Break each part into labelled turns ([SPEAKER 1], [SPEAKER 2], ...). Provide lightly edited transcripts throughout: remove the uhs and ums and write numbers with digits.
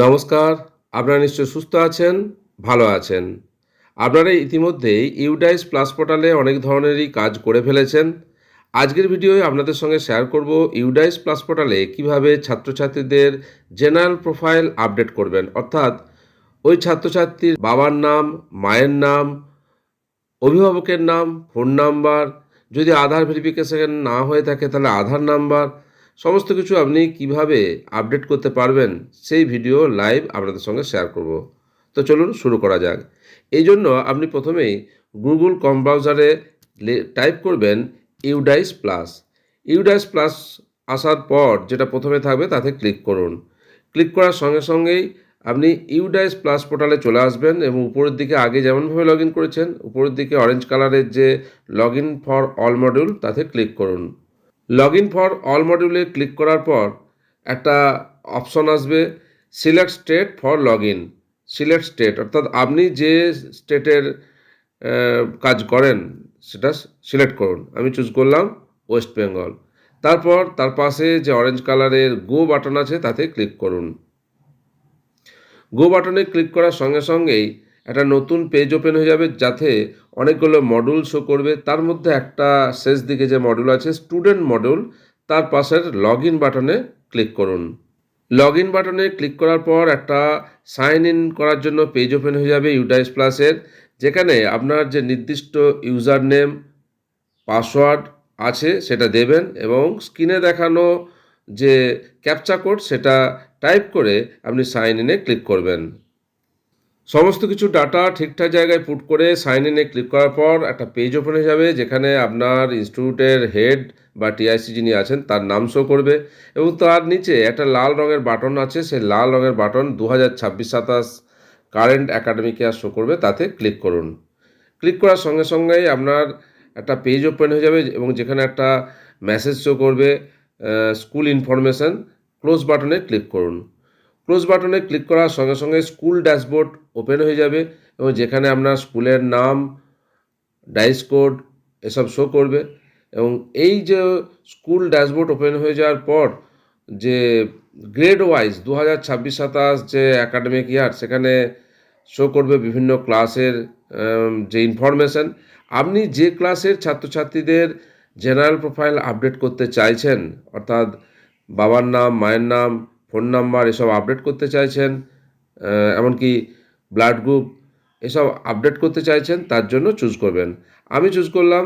[SPEAKER 1] নমস্কার, আপনারা নিশ্চয়ই সুস্থ আছেন, ভালো আছেন। আপনারা ইতিমধ্যেই ইউডাইস প্লাস পোর্টালে অনেক ধরনেরই কাজ করে ফেলেছেন। আজকের ভিডিওয় আপনাদের সঙ্গে শেয়ার করব ইউডাইস প্লাস পোর্টালে কীভাবে ছাত্রছাত্রীদের জেনারেল প্রোফাইল আপডেট করবেন। অর্থাৎ ওই ছাত্রছাত্রীর বাবার নাম, মায়ের নাম, অভিভাবকের নাম, ফোন নাম্বার, যদি আধার ভেরিফিকেশন না হয়ে থাকে তাহলে আধার নাম্বার, সমস্ত কিছু আপনি কিভাবে আপডেট করতে পারবেন সেই ভিডিও লাইভ আপনাদের সঙ্গে শেয়ার করব। তো চলুন শুরু করা যাক। এই জন্য আপনি প্রথমেই গুগল ক্রোম ব্রাউজারে টাইপ করবেন ইউডাইস প্লাস। ইউডাইস প্লাস আসার পর যেটা প্রথমে থাকবে তাতে ক্লিক করুন। ক্লিক করার সঙ্গে সঙ্গেই আপনি ইউডাইস প্লাস পোর্টালে চলে আসবেন এবং উপরের দিকে আগে যেমনভাবে লগ ইন করেছেন উপরের দিকে অরেঞ্জ কালারের যে log in for all module তাতে ক্লিক করুন। লগ ইন ফর অল মডিউলে ক্লিক করার পর একটা অপশন আসবে select state for log in. Select state অর্থাৎ আপনি যে স্টেটের কাজ করেন সেটা সিলেক্ট করুন। আমি চুজ করলাম ওয়েস্ট বেঙ্গল। তারপর তার পাশে যে অরেঞ্জ কালারের গো বাটন আছে তাতে ক্লিক করুন। গো বাটনে ক্লিক করার সঙ্গে সঙ্গেই একটা নতুন পেজ ওপেন হয়ে যাবে, যাতে অনেকগুলো মডিউল শো করবে। তার মধ্যে একটা শেষ দিকে যে মডিউল আছে স্টুডেন্ট মডিউল, তার পাশের লগ ইন বাটনে ক্লিক করুন। লগ ইন বাটনে ক্লিক করার পর একটা সাইন ইন করার জন্য পেজ ওপেন হয়ে যাবে ইউডাইস প্লাসের, যেখানে আপনার যে নির্দিষ্ট ইউজার নেম, পাসওয়ার্ড আছে সেটা দেবেন এবং স্ক্রিনে দেখানো যে ক্যাপচা কোড সেটা টাইপ করে আপনি সাইন ইনে ক্লিক করবেন। সমস্ত কিছু ডাটা ঠিকঠাক জায়গায় পুট করে সাইন ইনে ক্লিক করার পর একটা পেজ ওপেন হয়ে যাবে, যেখানে আপনার ইনস্টিটিউটের হেড বা টিআইসি যিনি আছেন তার নাম শো করবে এবং তার নিচে একটা লাল রঙের বাটন আছে, সেই লাল রঙের button 2026-27 current academic year show করবে, তাতে ক্লিক করুন। ক্লিক করার সঙ্গে সঙ্গেই আপনার একটা পেজ ওপেন হয়ে যাবে এবং যেখানে একটা মেসেজ শো করবে স্কুল ইনফরমেশান। ক্লোজ বাটনে ক্লিক করুন। ক্লোজ বাটনে ক্লিক করার সঙ্গে সঙ্গে স্কুল ড্যাশবোর্ড ওপেন হয়ে যাবে এবং যেখানে আপনার স্কুলের নাম, ডাইস কোড এসব শো করবে এবং এই যে স্কুল ড্যাশবোর্ড ওপেন হয়ে যাওয়ার পর যে গ্রেড ওয়াইজ 2026-27 যে অ্যাকাডেমিক ইয়ার সেখানে শো করবে বিভিন্ন ক্লাসের যে ইনফরমেশান। আপনি যে ক্লাসের ছাত্রছাত্রীদের জেনারেল প্রোফাইল আপডেট করতে চাইছেন, অর্থাৎ বাবার নাম, মায়ের নাম, ফোন নাম্বার এসব আপডেট করতে চাইছেন, এমনকি ব্লাড গ্রুপ এসব আপডেট করতে চাইছেন, তার জন্য চুজ করবেন। আমি চুজ করলাম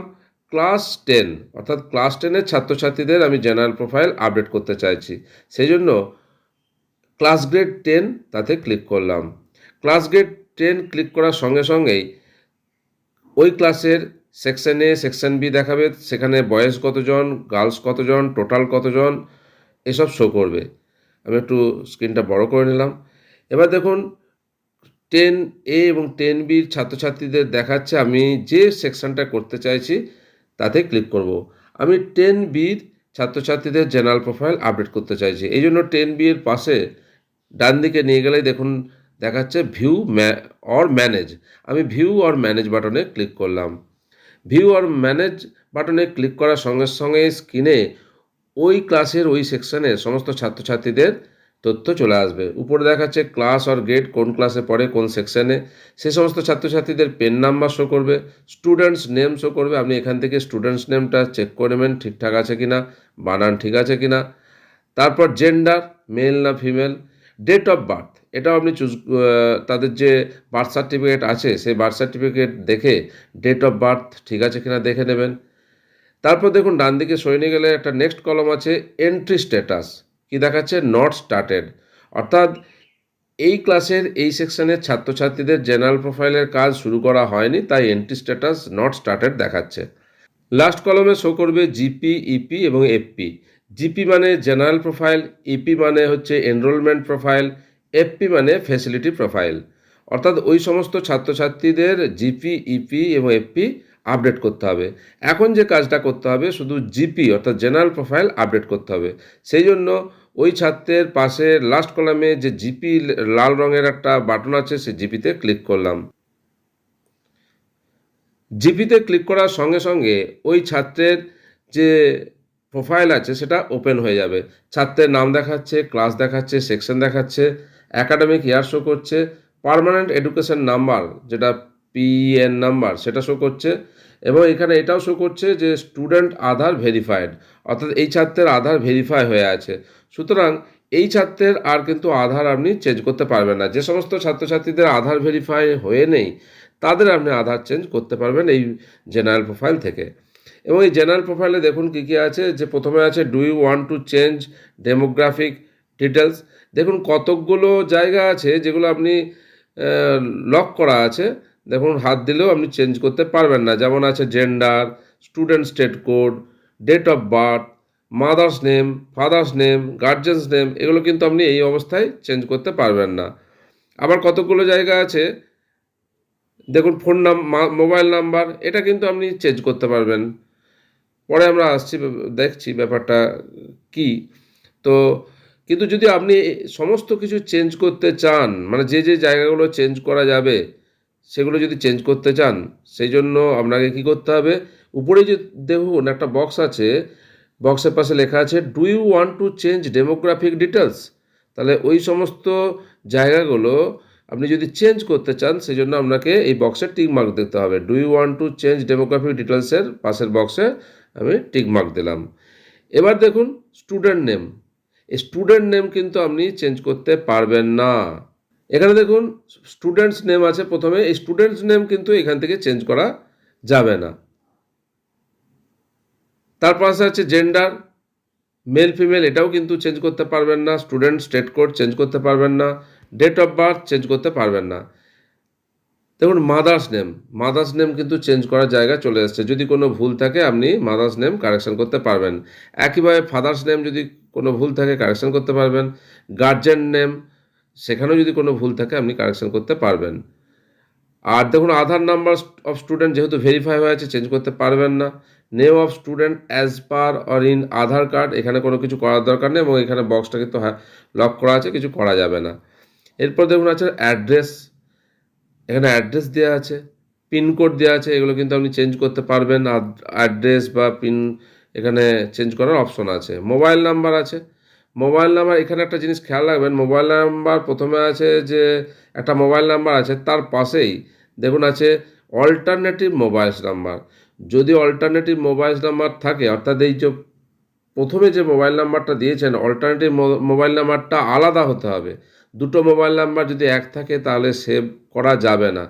[SPEAKER 1] ক্লাস 10, অর্থাৎ ক্লাস 10-এর ছাত্রছাত্রীদের আমি জেনারেল প্রোফাইল আপডেট করতে চাইছি। সেই জন্য ক্লাস গ্রেড 10 তাতে ক্লিক করলাম। ক্লাস গ্রেড 10 ক্লিক করার সঙ্গে সঙ্গেই ওই ক্লাসের সেকশন এ, সেকশন বি দেখাবে, সেখানে বয়েজ কতজন, গার্লস কতজন, টোটাল কতজন এসব শো করবে। আমি একটু স্ক্রিনটা বড় করে নিলাম। এবার দেখুন 10A এবং 10Bর ছাত্রছাত্রীদের দেখাচ্ছে। আমি যে সেকশনটা করতে চাইছি তাতে ক্লিক করব। আমি 10Bর ছাত্রছাত্রীদের জেনারেল প্রোফাইল আপডেট করতে চাইছি, এই জন্য 10Bর পাশে ডান দিকে নিয়ে গেলেই দেখুন দেখাচ্ছে ভিউ অর ম্যানেজ। আমি ভিউ অর ম্যানেজ বাটনে ক্লিক করলাম। ভিউ অর ম্যানেজ বাটনে ক্লিক করার সঙ্গে সঙ্গে স্ক্রিনে ওই ক্লাসের ওই সেকশনের সমস্ত ছাত্রছাত্রীদের তথ্য চলে আসবে। উপরে দেখাচ্ছে ক্লাস অর গ্রেড, কোন ক্লাসে পড়ে, কোন সেকশনে, সে সমস্ত ছাত্রছাত্রীদের পেন নাম্বার শো করবে, স্টুডেন্টস নেম শো করবে। আপনি এখান থেকে স্টুডেন্টস নেমটা চেক করে নেবেন ঠিকঠাক আছে কিনা, বানান ঠিক আছে কিনা। তারপর জেন্ডার, মেল না ফিমেল, ডেট অফ বার্থ এটাও আপনি তাদের যে বার্থ সার্টিফিকেট আছে সেই বার্থ সার্টিফিকেট দেখে ডেট অফ বার্থ ঠিক আছে কিনা দেখে নেবেন। তারপর দেখুন ডান দিকে সরে নিয়ে গেলে একটা নেক্সট কলম আছে এন্ট্রি স্ট্যাটাস, কি দেখাচ্ছে নট স্টার্টেড, অর্থাৎ এই ক্লাসের এই সেকশনের ছাত্রছাত্রীদের জেনারেল প্রোফাইলের কাজ শুরু করা হয়নি, তাই এন্ট্রি স্ট্যাটাস নট স্টার্টেড দেখাচ্ছে। লাস্ট কলমে শো করবে জিপি, ইপি এবং এফপি। জিপি মানে জেনারেল প্রোফাইল, ইপি মানে হচ্ছে এনরোলমেন্ট প্রোফাইল, এফপি মানে ফ্যাসিলিটি প্রোফাইল। অর্থাৎ ওই সমস্ত ছাত্রছাত্রীদের জিপি, ইপি এবং এফপি আপডেট করতে হবে। এখন যে কাজটা করতে হবে শুধু জিপি অর্থাৎ জেনারেল প্রোফাইল আপডেট করতে হবে। সেই জন্য ওই ছাত্রের পাশে লাস্ট কলামে যে জিপি লাল রঙের একটা বাটন আছে সেই জিপিতে ক্লিক করলাম। জিপিতে ক্লিক করার সঙ্গে সঙ্গে ওই ছাত্রের যে প্রোফাইল আছে সেটা ওপেন হয়ে যাবে। ছাত্রের নাম দেখাচ্ছে, ক্লাস দেখাচ্ছে, সেকশন দেখাচ্ছে, অ্যাকাডেমিক ইয়ার শো করছে, পার্মানেন্ট এডুকেশন নাম্বার যেটা পিএন নাম্বার সেটা শো করছে, এবং এখানে এটাও শো করছে যে স্টুডেন্ট আধার ভেরিফাইড, অর্থাৎ এই ছাত্রের আধার ভেরিফাই হয়ে আছে। সুতরাং এই ছাত্রের আর কিন্তু আধার আপনি চেঞ্জ করতে পারবেন না। যে সমস্ত ছাত্রছাত্রীদের আধার ভেরিফাই হয়ে নেই তাদের আপনি আধার চেঞ্জ করতে পারবেন এই জেনারেল প্রোফাইল থেকে। এবং এই জেনারেল প্রোফাইলে দেখুন কী কী আছে, যে প্রথমে আছে do you want to change demographic details. দেখুন কতকগুলো জায়গা আছে যেগুলো আপনি লক করা আছে, দেখুন হাত দিলেও আপনি চেঞ্জ করতে পারবেন না। যেমন আছে gender, student state code, date of birth, mother's name, father's name, guardian's name, এগুলো কিন্তু আপনি এই অবস্থায় চেঞ্জ করতে পারবেন না। আবার কতগুলো জায়গা আছে দেখুন ফোন মোবাইল নাম্বার, এটা কিন্তু আপনি চেঞ্জ করতে পারবেন। পরে আমরা আসছি, দেখছি ব্যাপারটা কি। তো কিন্তু যদি আপনি সমস্ত কিছু চেঞ্জ করতে চান, মানে যে যে জায়গাগুলো চেঞ্জ করা যাবে সেগুলো যদি চেঞ্জ করতে চান, সেই জন্য আপনাকে কি করতে হবে, উপরে যে দেখুন একটা বক্স আছে, বক্সের পাশে লেখা আছে do you want to change demographic details. তাহলে ওই সমস্ত জায়গাগুলো আপনি যদি চেঞ্জ করতে চান সেই জন্য আপনাকে এই বক্সে টিক মার্ক দিতে হবে। Do you want to change demographic ডিটেলসের পাশের বক্সে আমি টিক মার্ক দিলাম। এবার দেখুন স্টুডেন্ট নেম, এই স্টুডেন্ট নেম কিন্তু আপনি চেঞ্জ করতে পারবেন না। এখানে দেখুন স্টুডেন্টস নেম আছে প্রথমে, এই স্টুডেন্টস নেম কিন্তু এখান থেকে চেঞ্জ করা যাবে না। তার পাশে আছে জেন্ডার, মেল ফিমেল, এটাও কিন্তু চেঞ্জ করতে পারবেন না। স্টুডেন্ট স্টেট কোড চেঞ্জ করতে পারবেন না। ডেট অফ বার্থ চেঞ্জ করতে পারবেন না। দেখুন মাদার্স নেম, মাদার্স নেম কিন্তু চেঞ্জ করার জায়গা চলে এসছে। যদি কোনো ভুল থাকে আপনি মাদার্স নেম কারেকশন করতে পারবেন। একইভাবে ফাদার্স নেম যদি কোনো ভুল থাকে কারেকশন করতে পারবেন। গার্জেন নেম, সেখানেও যদি কোনো ভুল থাকে আপনি কারেকশন করতে পারবেন। আর দেখুন আধার নাম্বার অফ স্টুডেন্ট যেহেতু ভেরিফাই হয়ে আছে চেঞ্জ করতে পারবেন না। Name of student as per or in Aadhaar card, এখানে কোনো কিছু করার দরকার নেই, এবং এখানে বক্সটা কিন্তু লক করা আছে, কিছু করা যাবে না। এরপর দেখুন আছে অ্যাড্রেস, এখানে অ্যাড্রেস দেওয়া আছে, পিনকোড দেওয়া আছে, এগুলো কিন্তু আপনি চেঞ্জ করতে পারবেন। অ্যাড্রেস বা পিন এখানে চেঞ্জ করার অপশন আছে। মোবাইল নাম্বার আছে, মোবাইল নাম্বার এখানে একটা জিনিস খেয়াল রাখবেন, মোবাইল নাম্বার প্রথমে আছে যে একটা মোবাইল নাম্বার আছে, তার পাশেই দেখুন আছে অল্টারনেটিভ মোবাইল নাম্বার। যদি অল্টারনেটিভ মোবাইল নাম্বার থাকে, অর্থাৎ এই যে প্রথমে যে মোবাইল নাম্বারটা দিয়েছেন অল্টারনেটিভ মোবাইল নাম্বারটা আলাদা হতে হবে। দুটো মোবাইল নাম্বার যদি এক থাকে তাহলে সেভ করা যাবে না।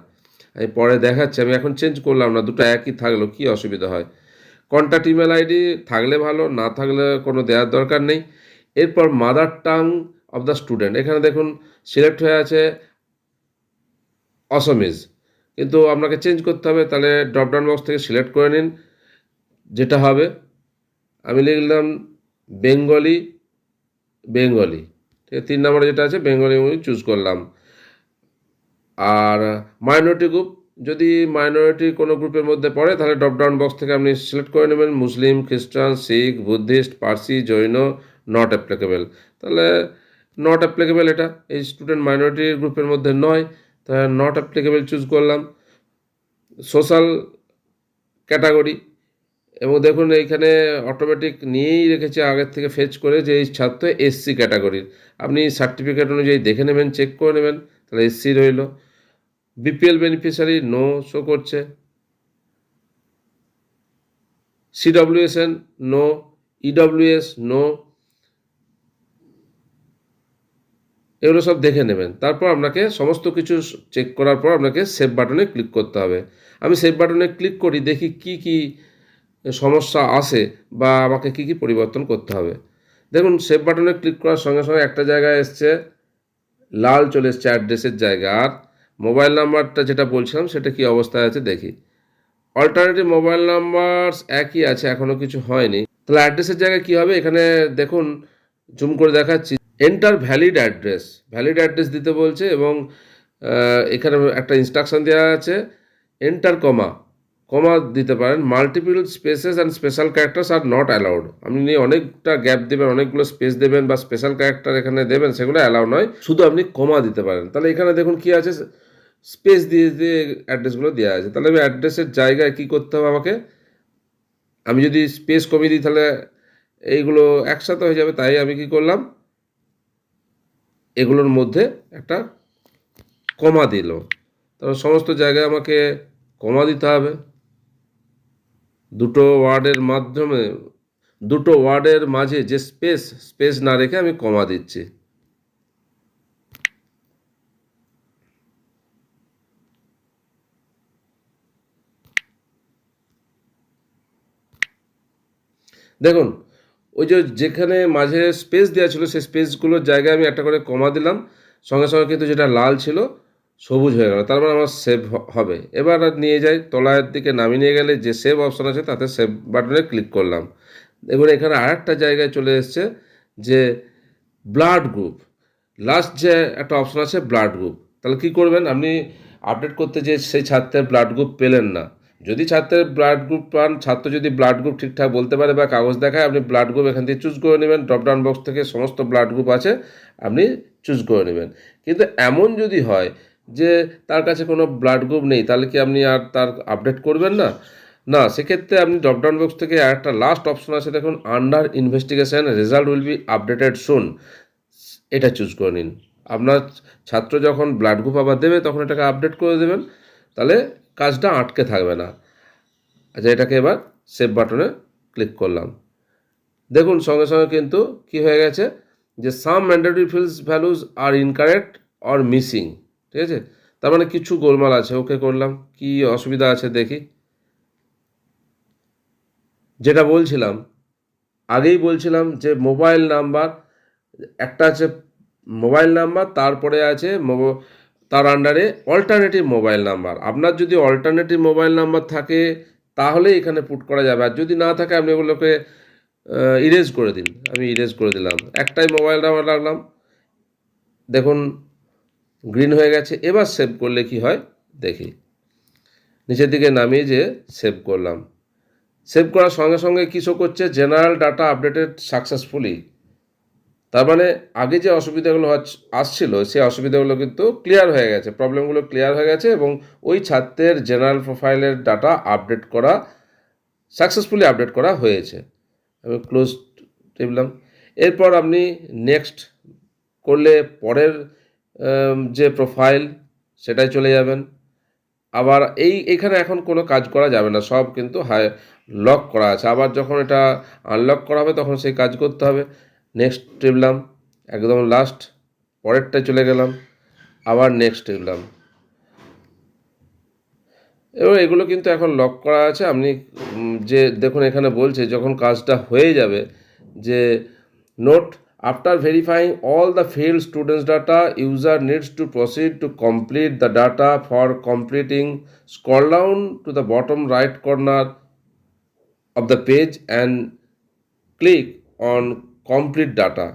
[SPEAKER 1] আমি পরে দেখাচ্ছি, আমি এখন চেঞ্জ করলাম না, দুটো একই থাকলো কী অসুবিধা হয়। কন্ট্যাক্ট ইমেল আইডি থাকলে ভালো, না থাকলে কোনো দেওয়ার দরকার নেই। এরপর mother tongue of the student, এখানে দেখুন সিলেক্ট হয়ে আছে অসমিজ, কিন্তু আপনাকে চেঞ্জ করতে হবে। তাহলে ড্রপডাউন বক্স থেকে সিলেক্ট করে নিন যেটা হবে। আমি লিখলাম বেঙ্গলি, বেঙ্গলি, ঠিক আছে, 3 নম্বরে যেটা আছে বেঙ্গলি আমি চুজ করলাম। আর মাইনরিটি গ্রুপ, যদি মাইনরিটি কোনো গ্রুপের মধ্যে পড়ে তাহলে ড্রপডাউন বক্স থেকে আপনি সিলেক্ট করে নেবেন মুসলিম, খ্রিস্টান, Sikh, Buddhist, Parsi, Jain, not applicable. তাহলে নট অ্যাপ্লিকেবল, এটা এই স্টুডেন্ট মাইনরিটি গ্রুপের মধ্যে নয়, তাহলে নট অ্যাপ্লিকেবল চুজ করলাম। সোশ্যাল ক্যাটাগরি, এবং দেখুন এইখানে অটোমেটিক নিয়েই রেখেছে আগের থেকে ফেচ করে যে এই ছাত্র এসসি ক্যাটাগরির। আপনি সার্টিফিকেট অনুযায়ী দেখে নেবেন, চেক করে নেবেন, তাহলে এসসি রইল। বিপিএল বেনিফিশিয়ারি নো শো করছে। সিডব্লিউএসএন নো, ইডব্লিউএস নো, এগুলো সব দেখে নেবেন। তারপর আপনাকে সমস্ত কিছু চেক করার পর আপনাকে সেভ বাটনে ক্লিক করতে হবে। আমি সেভ বাটনে ক্লিক করি, দেখি কি কি সমস্যা আসে বা আমাকে কি কি পরিবর্তন করতে হবে। দেখুন সেভ বাটনে ক্লিক করার সঙ্গে সঙ্গে একটা জায়গায় এসছে লাল চলে এসছে অ্যাড্রেসের জায়গা, আর মোবাইল নাম্বারটা যেটা বলছিলাম সেটা কি অবস্থায় আছে দেখি। অল্টারনেটিভ মোবাইল নাম্বার একই আছে, এখনও কিছু হয়নি। তাহলে অ্যাড্রেসের জায়গায় কী হবে, এখানে দেখুন জুম করে দেখাচ্ছি, enter valid address, valid address দিতে বলছে, এবং এখানে একটা ইনস্ট্রাকশন দেওয়া আছে এন্টার কমা, কমা দিতে পারেন। Multiple spaces and special characters are not allowed, আপনি অনেকটা গ্যাপ দেবেন, অনেকগুলো স্পেস দেবেন বা স্পেশাল ক্যারেক্টার এখানে দেবেন, সেগুলো অ্যালাউ নয়, শুধু আপনি কমা দিতে পারেন। তাহলে এখানে দেখুন কি আছে, স্পেস দিয়ে দিয়ে অ্যাড্রেসগুলো দেওয়া আছে। তাহলে আমি অ্যাড্রেসের জায়গায় কী করতে হবে আমাকে, আমি যদি স্পেস কমিয়ে দিই তাহলে এইগুলো একসাথে হয়ে যাবে, তাই আমি কি করলাম এগুলোর মধ্যে একটা কমা দিল। তারপর সমস্ত জায়গায় আমাকে কমা দিতে হবে। দুটো ওয়ার্ডের মাঝে যে স্পেস না রেখে আমি কমা দিচ্ছি। দেখুন, ওই যেখানে মাঝে স্পেস দেওয়া ছিল সেই স্পেসগুলোর জায়গায় আমি একটা করে কমা দিলাম, সঙ্গে সঙ্গে কিন্তু যেটা লাল ছিল সবুজ হয়ে গেল, তার মানে আমার সেভ হবে। এবার আর নিয়ে যাই তলার দিকে, নামিয়ে নিয়ে গেলে যে সেভ অপশান আছে তাতে সেভ বাটনে ক্লিক করলাম। দেখুন এখানে আরেকটা জায়গায় চলে এসছে যে ব্লাড গ্রুপ, লাস্ট যে একটা অপশান আছে ব্লাড গ্রুপ। তাহলে কী করবেন, আপনি আপডেট করতে যে সেই ছাত্রের ব্লাড গ্রুপ পেলেন না, যদি ছাত্রের ব্লাড গ্রুপ পান, ছাত্র যদি ব্লাড গ্রুপ ঠিকঠাক বলতে পারে বা কাগজ দেখায়, আপনি ব্লাড গ্রুপ এখান থেকে চুজ করে নেবেন। ড্রপডাউন বক্স থেকে সমস্ত ব্লাড গ্রুপ আছে, আপনি চুজ করে নেবেন। কিন্তু এমন যদি হয় যে তার কাছে কোনো ব্লাড গ্রুপ নেই, তাহলে কি আপনি আর তার আপডেট করবেন না? না, সেক্ষেত্রে আপনি ড্রপডাউন বক্স থেকে একটা লাস্ট অপশন আছে দেখুন, under investigation, result will be updated soon, এটা চুজ করে নিন। আপনার ছাত্র যখন ব্লাড গ্রুপ আবার দেবে তখন এটাকে আপডেট করে দেবেন, তাহলে কাজটা আটকে থাকবে না। আচ্ছা, এটাকে এবার সেভ বাটনে ক্লিক করলাম। দেখুন সঙ্গে সঙ্গে কিন্তু কি হয়ে গেছে যে some mandatory fields values are incorrect or missing, ঠিক আছে? তার মানে কিছু গোলমাল আছে। ওকে করলাম, কি অসুবিধা আছে দেখি। যেটা বলছিলাম, আগেই বলছিলাম যে মোবাইল নাম্বার, একটা আছে মোবাইল নাম্বার, তারপরে আছে তার আন্ডারে অল্টারনেটিভ মোবাইল নাম্বার। আপনার যদি অল্টারনেটিভ মোবাইল নাম্বার থাকে তাহলে এখানে পুট করা যাবে, আর যদি না থাকে আপনি ওগুলোকে ইরেজ করে দিন। আমি ইরেজ করে দিলাম, একটাই মোবাইল নাম্বার রাখলাম। দেখুন গ্রিন হয়ে গেছে। এবার সেভ করলে কি হয় দেখি। নিচের দিকে নামিয়ে যে সেভ করলাম, সেভ করার সঙ্গে সঙ্গে কী শো করছে, জেনারেল ডাটা আপডেটেড সাকসেসফুলি। তার মানে আগে যে অসুবিধাগুলো আসছিল সেই অসুবিধাগুলো কিন্তু ক্লিয়ার হয়ে গেছে, প্রবলেমগুলো ক্লিয়ার হয়ে গেছে, এবং ওই ছাত্রের জেনারেল প্রোফাইলের ডাটা আপডেট করা সাকসেসফুলি আপডেট করা হয়েছে। আমি ক্লোজ টিপলাম। এরপর আপনি নেক্সট করলে পরের যে প্রোফাইল সেটাই চলে যাবেন। আবার এইখানে এখন কোনো কাজ করা যাবে না, সব কিন্তু লক করা আছে। আবার যখন এটা আনলক করা হবে তখন সেই কাজ করতে হবে। নেক্সট টিপলাম, একদম লাস্ট পরেরটায় চলে গেলাম, আবার নেক্সট টিপলাম। এবার এগুলো কিন্তু এখন লক করা আছে। আপনি যে দেখুন এখানে বলছে যখন কাজটা হয়ে যাবে যে note, after verifying all the failed students data, user needs to proceed to complete the data. For completing, scroll down to the bottom right corner of the page and click on complete data.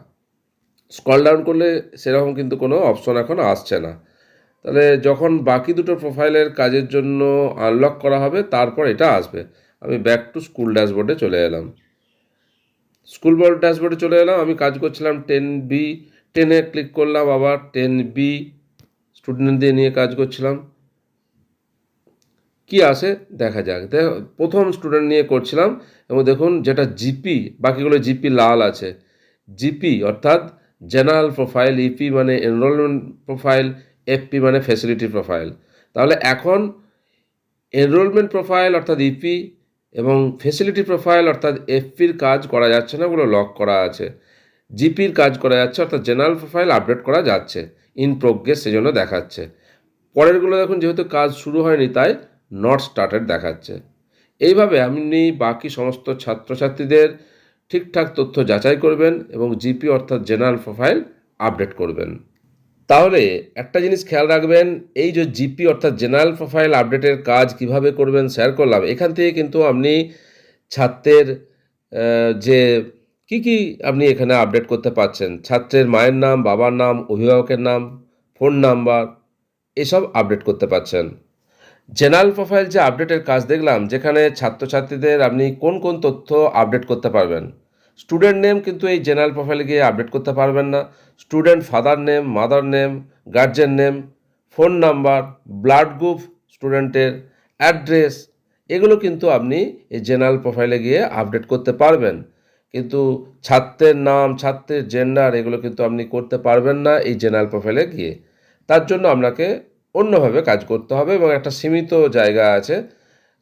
[SPEAKER 1] Scroll down করলে সেরকম কিন্তু কোনো option এখন আসছে না। তাহলে যখন বাকি দুটো প্রোফাইলের কাজের জন্য আনলক করা হবে তারপর এটা আসবে। আমি ব্যাক টু স্কুল ড্যাশবোর্ডে চলে এলাম। স্কুল বোর্ড ড্যাশবোর্ডে চলে এলাম। আমি কাজ করছিলাম 10B, 10-এ ক্লিক করলাম, আবার 10B স্টুডেন্টদের নিয়ে কাজ করছিলাম। কি আসে দেখা যাক। প্রথম স্টুডেন্ট নিয়ে করছিলাম, এবং দেখুন যেটা জিপি, বাকিগুলো জিপি লাল আছে। জিপি অর্থাৎ জেনারেল প্রোফাইল, ইপি মানে এনরোলমেন্ট প্রোফাইল, এফপি মানে ফ্যাসিলিটি প্রোফাইল। তাহলে এখন এনরোলমেন্ট প্রোফাইল অর্থাৎ ইপি এবং ফ্যাসিলিটি প্রোফাইল অর্থাৎ এফপির কাজ করা যাচ্ছে না, ওগুলো লক করা আছে। জিপির কাজ করা যাচ্ছে অর্থাৎ জেনারেল প্রোফাইল আপডেট করা যাচ্ছে, ইন প্রোগ্রেস সেজন্য দেখাচ্ছে। পরেরগুলো দেখুন যেহেতু কাজ শুরু হয়নি তাই নট স্টার্টেড দেখাচ্ছে। এইভাবে আপনি বাকি সমস্ত ছাত্রছাত্রীদের ঠিকঠাক তথ্য যাচাই করবেন এবং জিপি অর্থাৎ জেনারেল প্রোফাইল আপডেট করবেন। তাহলে একটা জিনিস খেয়াল রাখবেন, এই যে জিপি অর্থাৎ জেনারেল প্রোফাইল আপডেটের কাজ কিভাবে করবেন শেয়ার করলাম। এখান থেকে কিন্তু আপনি ছাত্রের যে কি আপনি এখানে আপডেট করতে পারছেন, ছাত্রের মায়ের নাম, বাবার নাম, অভিভাবকের নাম, ফোন নাম্বার, এসব আপডেট করতে পারছেন। জেনারেল প্রোফাইল যে আপডেটের কাজ দেখলাম, যেখানে ছাত্রছাত্রীদের আপনি কোন কোন তথ্য আপডেট করতে পারবেন। স্টুডেন্ট নেম কিন্তু এই জেনারেল প্রোফাইলে গিয়ে আপডেট করতে পারবেন না। Student father name, mother name, guardian name, phone number, blood group, স্টুডেন্টের অ্যাড্রেস, এগুলো কিন্তু আপনি এই জেনারেল প্রোফাইলে গিয়ে আপডেট করতে পারবেন। কিন্তু ছাত্রের নাম, ছাত্রের জেন্ডার এগুলো কিন্তু আপনি করতে পারবেন না এই জেনারেল প্রোফাইলে গিয়ে। তার জন্য আপনাকে অন্যভাবে কাজ করতে হবে এবং একটা সীমিত জায়গা আছে,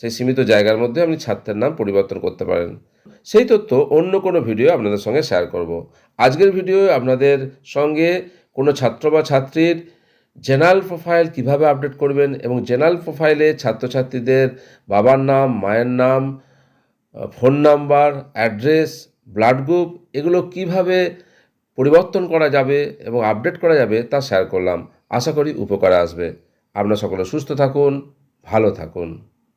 [SPEAKER 1] সেই সীমিত জায়গার মধ্যে আপনি ছাত্রের নাম পরিবর্তন করতে পারেন। সেই তথ্য অন্য কোনো ভিডিও আপনাদের সঙ্গে শেয়ার করব। আজকের ভিডিও আপনাদের সঙ্গে কোনো ছাত্র বা ছাত্রীর জেনারেল প্রোফাইল কিভাবে আপডেট করবেন এবং জেনারেল প্রোফাইলে ছাত্রছাত্রীদের বাবার নাম, মায়ের নাম, phone number, address, blood group এগুলো কিভাবে পরিবর্তন করা যাবে এবং আপডেট করা যাবে তা শেয়ার করলাম। আশা করি উপকারে আসবে। আপনারা সকলে সুস্থ থাকুন, ভালো থাকুন।